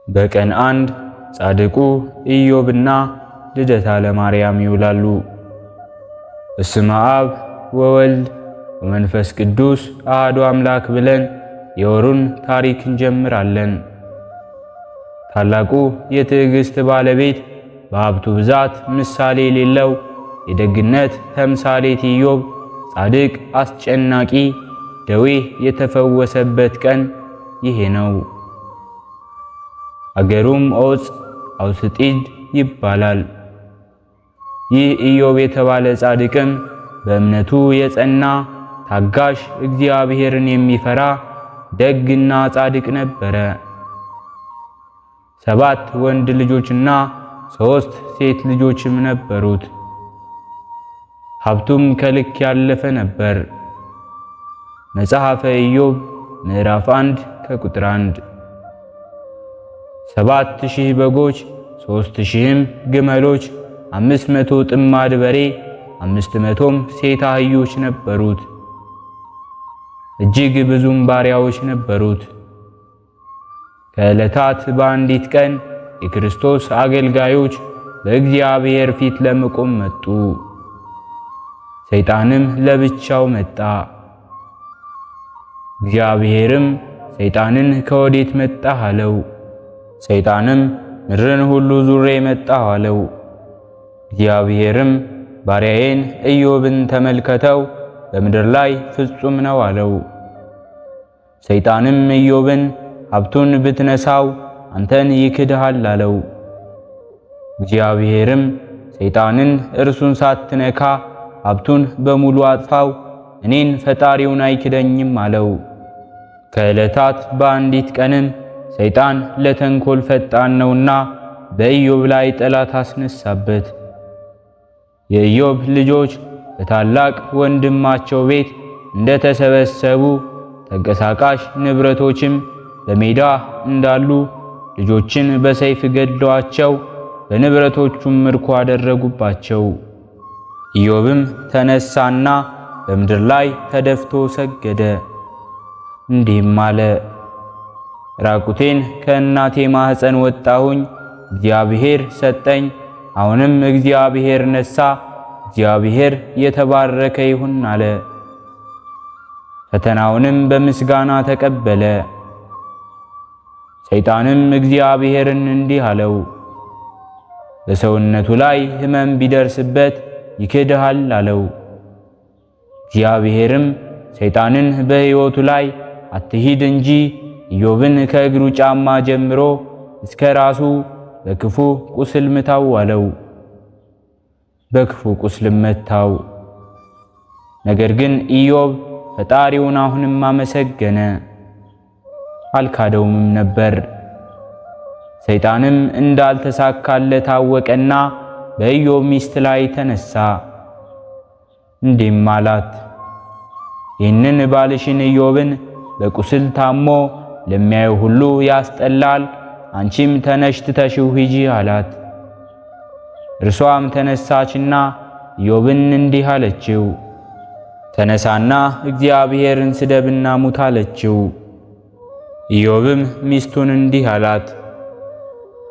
በቀን አንድ ጻድቁ ኢዮብና ልደታ ለማርያም ይውላሉ። በስመ አብ ወወልድ ወመንፈስ ቅዱስ አሐዱ አምላክ ብለን የወሩን ታሪክ እንጀምራለን። ታላቁ የትዕግስት ባለቤት በሀብቱ ብዛት ምሳሌ የሌለው የደግነት ተምሳሌት ኢዮብ ጻድቅ አስጨናቂ ደዌ የተፈወሰበት ቀን ይሄ ነው። አገሩም ዖፅ አውስጢድ ይባላል። ይህ ኢዮብ የተባለ ጻድቅም በእምነቱ የጸና ታጋሽ፣ እግዚአብሔርን የሚፈራ ደግና ጻድቅ ነበረ። 7 ወንድ ልጆችና 3 ሴት ልጆችም ነበሩት። ሀብቱም ከልክ ያለፈ ነበር። መጽሐፈ ኢዮብ ምዕራፍ 1 ከቁጥር 1። 7,000 በጎች 3,000 ግመሎች 500 ጥማድ በሬ 500ም ሴት አህዮች ነበሩት። እጅግ ብዙም ባሪያዎች ነበሩት። ከዕለታት በአንዲት ቀን የክርስቶስ አገልጋዮች በእግዚአብሔር ፊት ለመቆም መጡ። ሰይጣንም ለብቻው መጣ። እግዚአብሔርም ሰይጣንን ከወዴት መጣህ አለው። ሰይጣንም ምድርን ሁሉ ዙሬ መጣሁ አለው። እግዚአብሔርም ባሪያዬን ኢዮብን ተመልከተው፣ በምድር ላይ ፍጹም ነው አለው። ሰይጣንም ኢዮብን ሀብቱን ብትነሳው አንተን ይክድሃል አለው። እግዚአብሔርም ሰይጣንን እርሱን ሳትነካ ሀብቱን በሙሉ አጥፋው፣ እኔን ፈጣሪውን አይክደኝም አለው። ከዕለታት በአንዲት ቀንም ሰይጣን ለተንኮል ፈጣን ነውና በኢዮብ ላይ ጠላት አስነሳበት። የኢዮብ ልጆች በታላቅ ወንድማቸው ቤት እንደተሰበሰቡ ተንቀሳቃሽ ንብረቶችም በሜዳ እንዳሉ ልጆችን በሰይፍ ገድለዋቸው በንብረቶቹም ምርኮ አደረጉባቸው። ኢዮብም ተነሳና በምድር ላይ ተደፍቶ ሰገደ፣ እንዲህም አለ: ራቁቴን ከእናቴ ማኅፀን ወጣሁኝ፣ እግዚአብሔር ሰጠኝ፣ አሁንም እግዚአብሔር ነሳ፣ እግዚአብሔር የተባረከ ይሁን አለ። ፈተናውንም በምስጋና ተቀበለ። ሰይጣንም እግዚአብሔርን እንዲህ አለው: በሰውነቱ ላይ ሕመም ቢደርስበት ይክድሃል አለው። እግዚአብሔርም ሰይጣንን በሕይወቱ ላይ አትሂድ እንጂ ኢዮብን ከእግሩ ጫማ ጀምሮ እስከ ራሱ በክፉ ቁስል ምታው አለው። በክፉ ቁስልም መታው። ነገር ግን ኢዮብ ፈጣሪውን አሁንም አመሰገነ፣ አልካደውም ነበር። ሰይጣንም እንዳልተሳካለት አወቀና በኢዮብ ሚስት ላይ ተነሳ። እንዲህም አላት: ይህንን ባልሽን ኢዮብን በቁስል ታሞ ለሚያየው ሁሉ ያስጠላል፣ አንቺም ተነሽ ትተሽው ሂጂ አላት። እርሷም ተነሳችና ኢዮብን እንዲህ አለችው: ተነሳና እግዚአብሔርን ስደብና ሙት አለችው። ኢዮብም ሚስቱን እንዲህ አላት: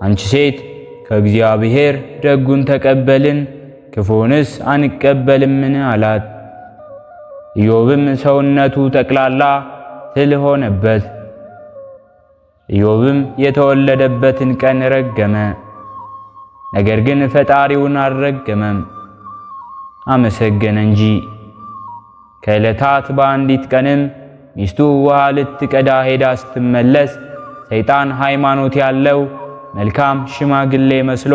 አንቺ ሴት ከእግዚአብሔር ደጉን ተቀበልን ክፉንስ አንቀበልምን አላት። ኢዮብም ሰውነቱ ጠቅላላ ትል ሆነበት። ኢዮብም የተወለደበትን ቀን ረገመ፣ ነገር ግን ፈጣሪውን አልረገመም፣ አመሰገነ እንጂ። ከዕለታት በአንዲት ቀንም ሚስቱ ውሃ ልትቀዳ ሄዳ ስትመለስ ሰይጣን ሃይማኖት ያለው መልካም ሽማግሌ መስሎ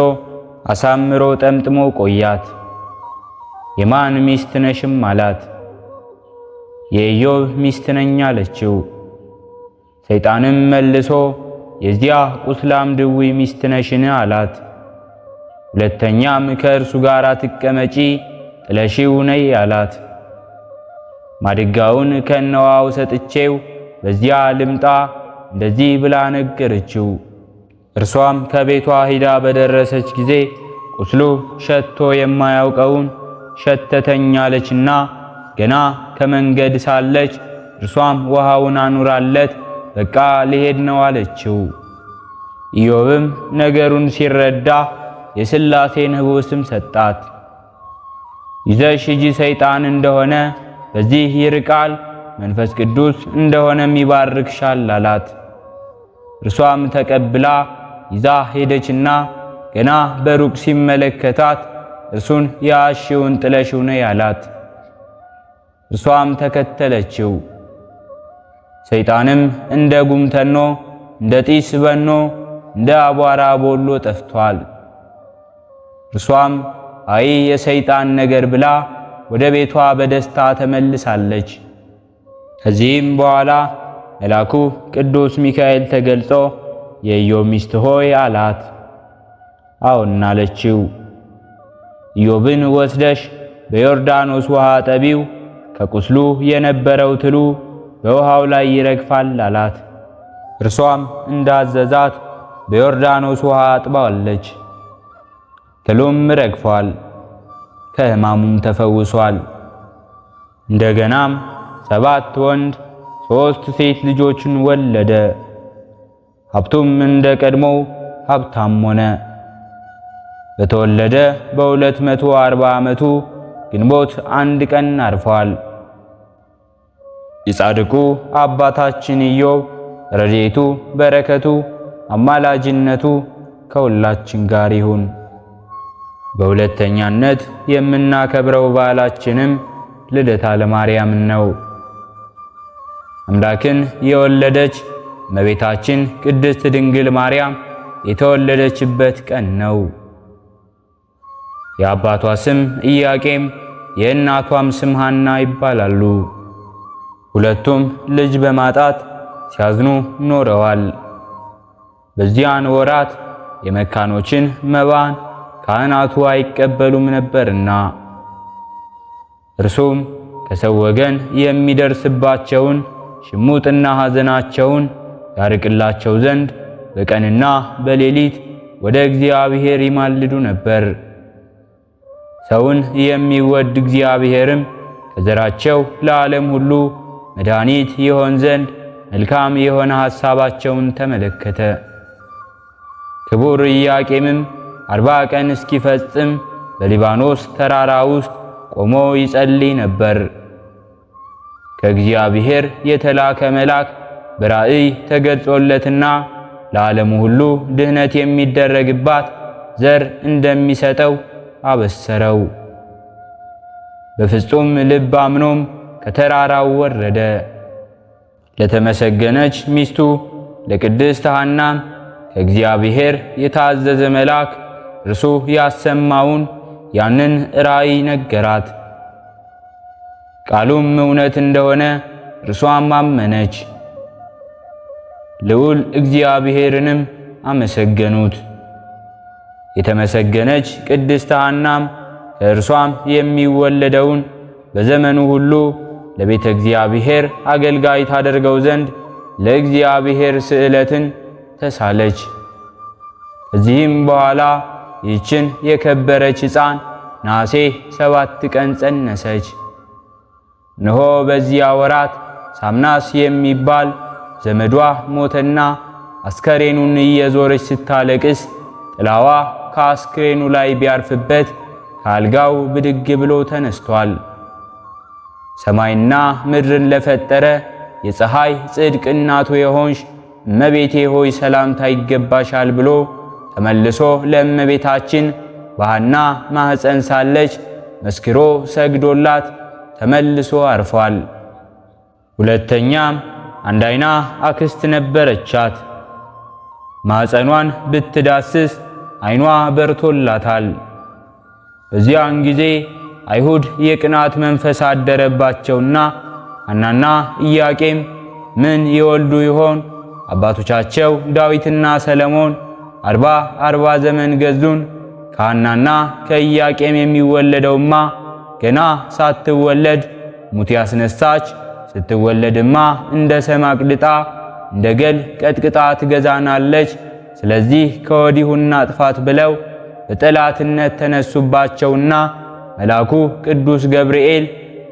አሳምሮ ጠምጥሞ ቆያት። የማን ሚስት ነሽም አላት። የኢዮብ ሚስት ነኝ አለችው። ሰይጣንም መልሶ የዚያ ቁስላም ድውይ ሚስት ነሽን አላት። ሁለተኛም ከእርሱ ጋር አትቀመጪ ጥለሺው ነይ አላት። ማድጋውን ከነዋው ሰጥቼው በዚያ ልምጣ እንደዚህ ብላ ነገረችው። እርሷም ከቤቷ ሂዳ በደረሰች ጊዜ ቁስሉ ሸቶ የማያውቀውን ሸተተኝ አለችና ገና ከመንገድ ሳለች እርሷም ውሃውን አኑራለት በቃ ሊሄድ ነው አለችው። ኢዮብም ነገሩን ሲረዳ የሥላሴን ኅቡዕ ስም ሰጣት። ይዘሽ ሂጂ፣ ሰይጣን እንደሆነ በዚህ ይርቃል፣ መንፈስ ቅዱስ እንደሆነም ይባርክሻል አላት። እርሷም ተቀብላ ይዛ ሄደችና ገና በሩቅ ሲመለከታት እርሱን ያሽውን ጥለሽው ነይ አላት። እርሷም ተከተለችው። ሰይጣንም እንደ ጉም ተኖ እንደ ጢስ በኖ እንደ አቧራ ቦሎ ጠፍቷል። እርሷም አይ የሰይጣን ነገር ብላ ወደ ቤቷ በደስታ ተመልሳለች። ከዚህም በኋላ መልአኩ ቅዱስ ሚካኤል ተገልጾ የኢዮብ ሚስት ሆይ አላት። አዎን አለችው። ኢዮብን ወስደሽ በዮርዳኖስ ውሃ ጠቢው፣ ከቁስሉ የነበረው ትሉ በውሃው ላይ ይረግፋል አላት። እርሷም እንዳዘዛት በዮርዳኖስ ውሃ አጥባዋለች። ትሉም ረግፏል፣ ከሕማሙም ተፈውሷል። እንደገናም 7 ወንድ 3 ሴት ልጆችን ወለደ። ሀብቱም እንደ ቀድሞው ሀብታም ሆነ። በተወለደ በ240 ዓመቱ ግንቦት 1 ቀን አርፏል። የጻድቁ አባታችን ኢዮብ ረድኤቱ በረከቱ አማላጅነቱ ከሁላችን ጋር ይሁን። በሁለተኛነት የምናከብረው በዓላችንም ልደታ ለማርያም ነው። አምላክን የወለደች እመቤታችን ቅድስት ድንግል ማርያም የተወለደችበት ቀን ነው። የአባቷ ስም ኢያቄም የእናቷም ስም ሐና ይባላሉ። ሁለቱም ልጅ በማጣት ሲያዝኑ ኖረዋል። በዚያን ወራት የመካኖችን መባን ካህናቱ አይቀበሉም ነበርና እርሱም ከሰው ወገን የሚደርስባቸውን ሽሙጥና ሐዘናቸውን ያርቅላቸው ዘንድ በቀንና በሌሊት ወደ እግዚአብሔር ይማልዱ ነበር። ሰውን የሚወድ እግዚአብሔርም ከዘራቸው ለዓለም ሁሉ መድኃኒት ይሆን ዘንድ መልካም የሆነ ሐሳባቸውን ተመለከተ። ክቡር ኢያቄምም 40 ቀን እስኪፈጽም በሊባኖስ ተራራ ውስጥ ቆሞ ይጸልይ ነበር። ከእግዚአብሔር የተላከ መልአክ በራእይ ተገልጾለትና ለዓለሙ ሁሉ ድህነት የሚደረግባት ዘር እንደሚሰጠው አበሰረው። በፍጹም ልብ አምኖም ከተራራው ወረደ። ለተመሰገነች ሚስቱ ለቅድስት ሐናም ከእግዚአብሔር የታዘዘ መልአክ እርሱ ያሰማውን ያንን ራእይ ነገራት። ቃሉም እውነት እንደሆነ እርሷም አመነች። ልዑል እግዚአብሔርንም አመሰገኑት። የተመሰገነች ቅድስት ሐናም ከእርሷም የሚወለደውን በዘመኑ ሁሉ ለቤተ እግዚአብሔር አገልጋይ ታደርገው ዘንድ ለእግዚአብሔር ስዕለትን ተሳለች። ከዚህም በኋላ ይህችን የከበረች ሕፃን ነሐሴ 7 ቀን ጸነሰች። እነሆ በዚያ ወራት ሳምናስ የሚባል ዘመዷ ሞተና አስከሬኑን እየዞረች ስታለቅስ ጥላዋ ከአስክሬኑ ላይ ቢያርፍበት ከአልጋው ብድግ ብሎ ተነስቷል። ሰማይና ምድርን ለፈጠረ የፀሐይ ጽድቅ እናቱ የሆንሽ እመቤቴ ሆይ ሰላምታ ይገባሻል ብሎ ተመልሶ ለእመቤታችን በሐና ማኅፀን ሳለች መስክሮ ሰግዶላት ተመልሶ አርፏል። ሁለተኛም አንድ ዓይና አክስት ነበረቻት። ማኅፀኗን ብትዳስስ ዓይኗ በርቶላታል። በዚያን ጊዜ አይሁድ የቅናት መንፈስ አደረባቸውና ሐናና ኢያቄም ምን ይወልዱ ይሆን? አባቶቻቸው ዳዊትና ሰለሞን 40 ዘመን ገዙን። ከሐናና ከኢያቄም የሚወለደውማ ገና ሳትወለድ ሙት ያስነሳች፣ ስትወለድማ እንደ ሰም አቅልጣ እንደ ገል ቀጥቅጣ ትገዛናለች። ስለዚህ ከወዲሁ እናጥፋት ብለው በጠላትነት ተነሱባቸውና መልአኩ ቅዱስ ገብርኤል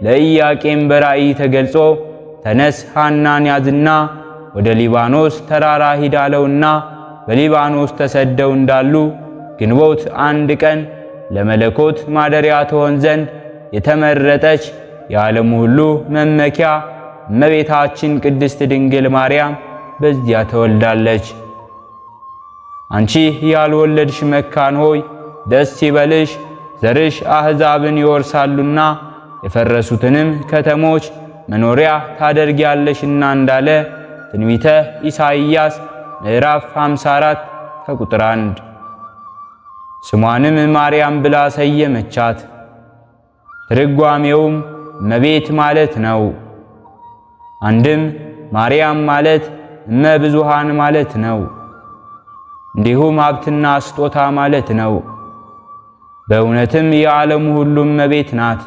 ለኢያቄም በራእይ ተገልጾ ተነስ ሐናን ያዝና ወደ ሊባኖስ ተራራ ሂድ አለውና በሊባኖስ ተሰደው እንዳሉ ግንቦት አንድ ቀን ለመለኮት ማደሪያ ትሆን ዘንድ የተመረጠች የዓለሙ ሁሉ መመኪያ እመቤታችን ቅድስት ድንግል ማርያም በዚያ ተወልዳለች። አንቺ ያልወለድሽ መካን ሆይ ደስ ይበልሽ፣ ዘርሽ አሕዛብን ይወርሳሉና የፈረሱትንም ከተሞች መኖሪያ ታደርጊያለሽና እንዳለ ትንቢተ ኢሳይያስ ምዕራፍ 54 ከቁጥር 1። ስሟንም ማርያም ብላ ሰየመቻት። ትርጓሜውም እመቤት ማለት ነው። አንድም ማርያም ማለት እመ ብዙሃን ማለት ነው። እንዲሁም ሀብትና ስጦታ ማለት ነው። በእውነትም የዓለሙ ሁሉ እመቤት ናት።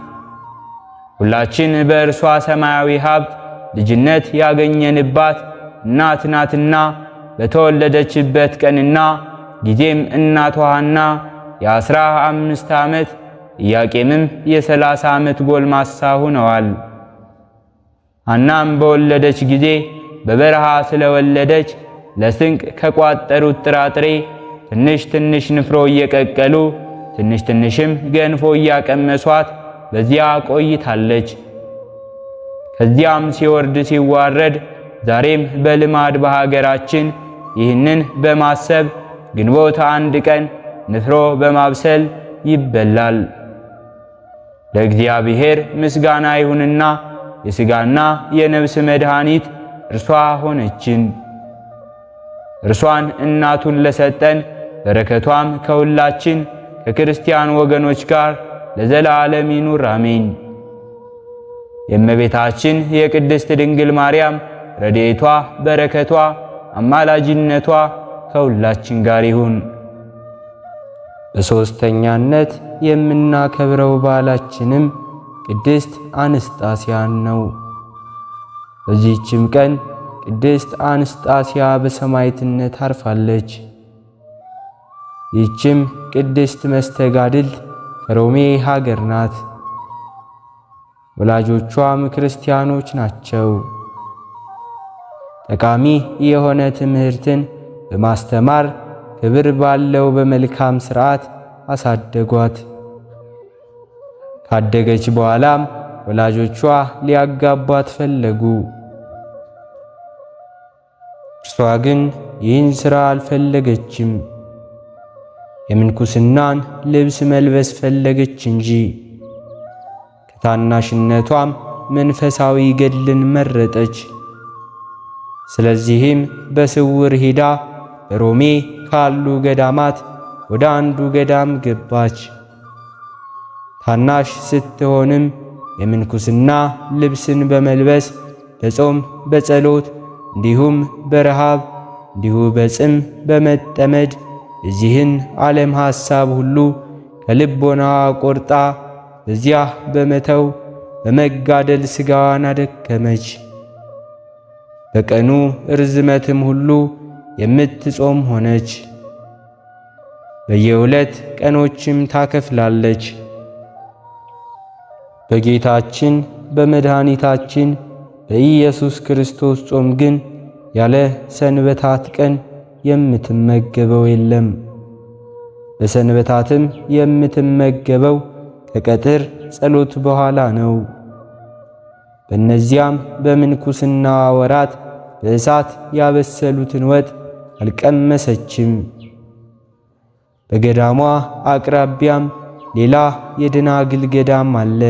ሁላችን በእርሷ ሰማያዊ ሀብት ልጅነት ያገኘንባት እናት ናትና በተወለደችበት ቀንና ጊዜም እናቷ ሐና የ15 ዓመት ኢያቄምም የ30 ዓመት ጎልማሳ ሆነዋል። ሐናም በወለደች ጊዜ በበረሃ ስለወለደች ለስንቅ ከቋጠሩት ጥራጥሬ ትንሽ ትንሽ ንፍሮ እየቀቀሉ ትንሽ ትንሽም ገንፎ እያቀመሷት በዚያ ቆይታለች። ከዚያም ሲወርድ ሲዋረድ ዛሬም በልማድ በሀገራችን ይህንን በማሰብ ግንቦት አንድ ቀን ንፍሮ በማብሰል ይበላል። ለእግዚአብሔር ምስጋና ይሁንና የሥጋና የነፍስ መድኃኒት እርሷ ሆነችን። እርሷን እናቱን ለሰጠን በረከቷም ከሁላችን ከክርስቲያን ወገኖች ጋር ለዘላለም ይኑር አሜን። የእመቤታችን የቅድስት ድንግል ማርያም ረድኤቷ፣ በረከቷ፣ አማላጅነቷ ከሁላችን ጋር ይሁን። በሦስተኛነት የምናከብረው በዓላችንም ቅድስት አንስጣስያን ነው። በዚህችም ቀን ቅድስት አንስጣስያ በሰማዕትነት አርፋለች። ይህችም ቅድስት መስተጋድልት ከሮሜ ሀገር ናት። ወላጆቿም ክርስቲያኖች ናቸው። ጠቃሚ የሆነ ትምህርትን በማስተማር ክብር ባለው በመልካም ሥርዓት አሳደጓት። ካደገች በኋላም ወላጆቿ ሊያጋቧት ፈለጉ። እርሷ ግን ይህን ሥራ አልፈለገችም። የምንኩስናን ልብስ መልበስ ፈለገች እንጂ። ከታናሽነቷም መንፈሳዊ ገድልን መረጠች። ስለዚህም በስውር ሄዳ በሮሜ ካሉ ገዳማት ወደ አንዱ ገዳም ገባች። ታናሽ ስትሆንም የምንኩስና ልብስን በመልበስ በጾም በጸሎት እንዲሁም በረሃብ እንዲሁ በጽም በመጠመድ የዚህን ዓለም ሐሳብ ሁሉ ከልቦናዋ ቆርጣ በዚያ በመተው በመጋደል ሥጋዋን አደከመች። በቀኑ ርዝመትም ሁሉ የምትጾም ሆነች። በየሁለት ቀኖችም ታከፍላለች። በጌታችን በመድኃኒታችን በኢየሱስ ክርስቶስ ጾም ግን ያለ ሰንበታት ቀን የምትመገበው የለም። በሰንበታትም የምትመገበው ከቀትር ጸሎት በኋላ ነው። በእነዚያም በምንኩስና ወራት በእሳት ያበሰሉትን ወጥ አልቀመሰችም። በገዳሟ አቅራቢያም ሌላ የደናግል ገዳም አለ።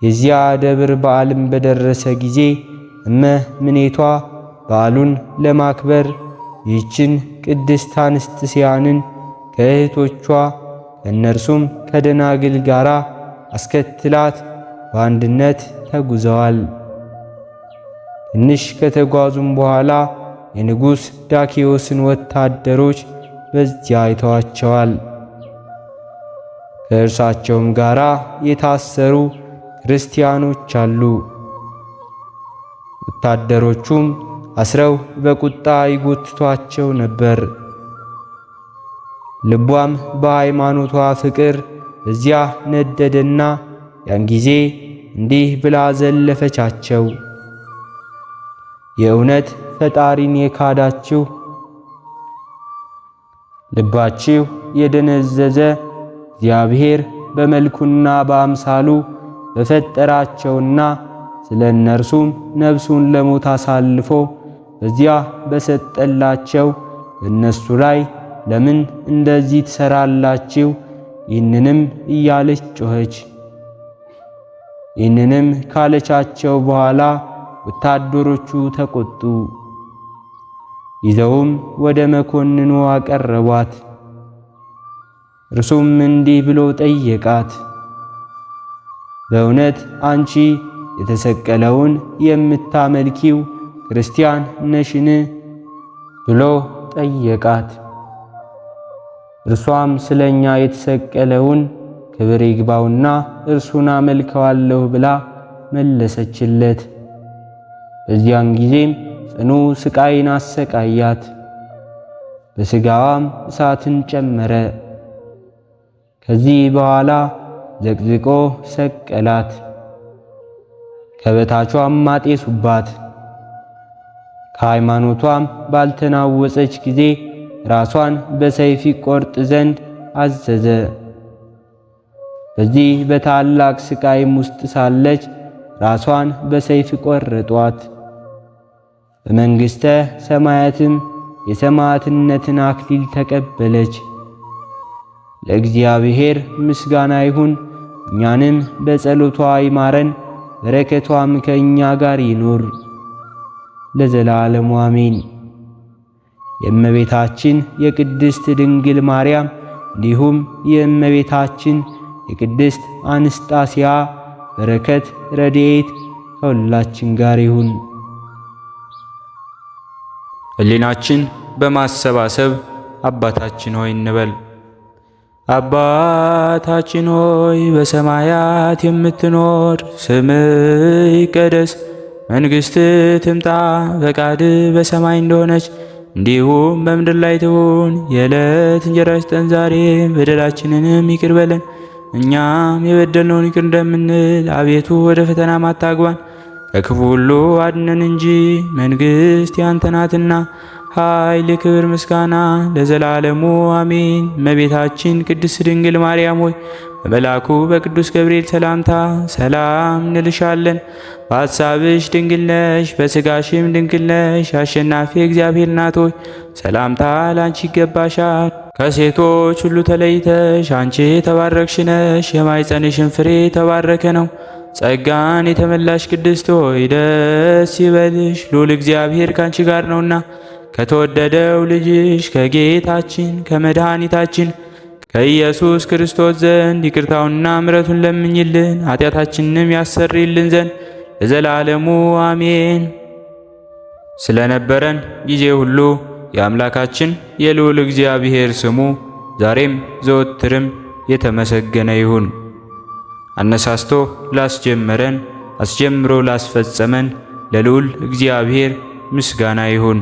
የዚያ ደብር በዓልም በደረሰ ጊዜ እመምኔቷ በዓሉን ለማክበር ይህችን ቅድስት አንስጥስያንን ከእህቶቿ ከእነርሱም ከደናግል ጋር አስከትላት በአንድነት ተጉዘዋል። ትንሽ ከተጓዙም በኋላ የንጉሥ ዳኪዎስን ወታደሮች በዚያ አይተዋቸዋል። ከእርሳቸውም ጋር የታሰሩ ክርስቲያኖች አሉ። ወታደሮቹም አስረው በቁጣ ይጎትቷቸው ነበር። ልቧም በሃይማኖቷ ፍቅር በዚያ ነደደና ያን ጊዜ እንዲህ ብላ ዘለፈቻቸው። የእውነት ፈጣሪን የካዳችሁ ልባችሁ የደነዘዘ እግዚአብሔር በመልኩና በአምሳሉ በፈጠራቸውና ስለ እነርሱም ነፍሱን ለሞት አሳልፎ በዚያ በሰጠላቸው በእነሱ ላይ ለምን እንደዚህ ትሰራላችሁ? ይህንንም እያለች ጮኸች። ይህንንም ካለቻቸው በኋላ ወታደሮቹ ተቆጡ። ይዘውም ወደ መኮንኑ አቀረቧት። እርሱም እንዲህ ብሎ ጠየቃት፣ በእውነት አንቺ የተሰቀለውን የምታመልኪው ክርስቲያን ነሽን? ብሎ ጠየቃት። እርሷም ስለኛ የተሰቀለውን ክብር ይግባውና እርሱን አመልከዋለሁ ብላ መለሰችለት። በዚያን ጊዜም ጽኑ ስቃይን አሰቃያት። በሥጋዋም እሳትን ጨመረ። ከዚህ በኋላ ዘቅዝቆ ሰቀላት። ከበታቿም አጤሱባት። ከሃይማኖቷም ባልተናወጸች ጊዜ ራሷን በሰይፍ ይቆርጥ ዘንድ አዘዘ። በዚህ በታላቅ ስቃይም ውስጥ ሳለች ራሷን በሰይፍ ቆረጧት። በመንግሥተ ሰማያትም የሰማዕትነትን አክሊል ተቀበለች። ለእግዚአብሔር ምስጋና ይሁን፣ እኛንም በጸሎቷ ይማረን፣ በረከቷም ከእኛ ጋር ይኑር ለዘላለሙ አሜን። የእመቤታችን የቅድስት ድንግል ማርያም እንዲሁም የእመቤታችን የቅድስት አንስጣስያ በረከት ረድኤት ከሁላችን ጋር ይሁን። ሕሊናችን በማሰባሰብ አባታችን ሆይ እንበል። አባታችን ሆይ በሰማያት የምትኖር፣ ስምህ ይቀደስ፣ መንግሥትህ ትምጣ፣ ፈቃድህ በሰማይ እንደሆነች እንዲሁም በምድር ላይ ትሁን። የዕለት እንጀራችንን ስጠን ዛሬ፣ በደላችንንም ይቅር በለን እኛም የበደልነውን ይቅር እንደምንል፣ አቤቱ ወደ ፈተናም አታግባን ከክፉ ሁሉ አድነን እንጂ መንግሥት ያንተ ናትና ኃይል፣ ክብር፣ ምስጋና ለዘላለሙ አሜን። እመቤታችን ቅድስት ድንግል ማርያም ሆይ በመልአኩ በቅዱስ ገብርኤል ሰላምታ ሰላም እንልሻለን። በሐሳብሽ ድንግል ነሽ፣ በሥጋሽም ድንግል ነሽ። አሸናፊ እግዚአብሔር እናት ሆይ ሰላምታ ላንቺ ይገባሻል። ከሴቶች ሁሉ ተለይተሽ አንቺ የተባረክሽ ነሽ፣ የማኅፀንሽን ፍሬ የተባረከ ነው። ጸጋን የተመላሽ ቅድስት ሆይ ደስ ይበልሽ፣ ልዑል እግዚአብሔር ካንቺ ጋር ነውና ከተወደደው ልጅሽ ከጌታችን ከመድኃኒታችን ከኢየሱስ ክርስቶስ ዘንድ ይቅርታውንና ምሕረቱን ለምኝልን ኃጢአታችንንም ያሰርይልን ዘንድ ለዘላለሙ አሜን። ስለነበረን ጊዜ ሁሉ የአምላካችን የልዑል እግዚአብሔር ስሙ ዛሬም ዘወትርም የተመሰገነ ይሁን። አነሳስቶ ላስጀመረን አስጀምሮ ላስፈጸመን ለልዑል እግዚአብሔር ምስጋና ይሁን።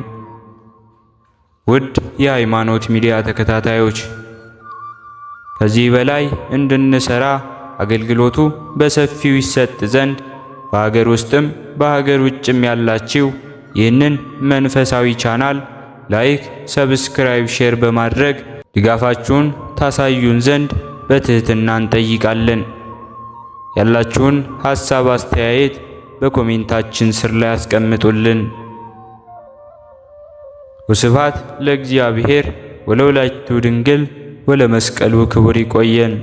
ውድ የሃይማኖት ሚዲያ ተከታታዮች ከዚህ በላይ እንድንሰራ አገልግሎቱ በሰፊው ይሰጥ ዘንድ በሀገር ውስጥም በሀገር ውጭም ያላችሁ ይህንን መንፈሳዊ ቻናል ላይክ፣ ሰብስክራይብ፣ ሼር በማድረግ ድጋፋችሁን ታሳዩን ዘንድ በትህትና እንጠይቃለን። ያላችሁን ሐሳብ አስተያየት በኮሜንታችን ስር ላይ አስቀምጡልን። ወስብሐት ለእግዚአብሔር ወለወላዲቱ ድንግል ወለመስቀሉ ክቡር። ይቆየን።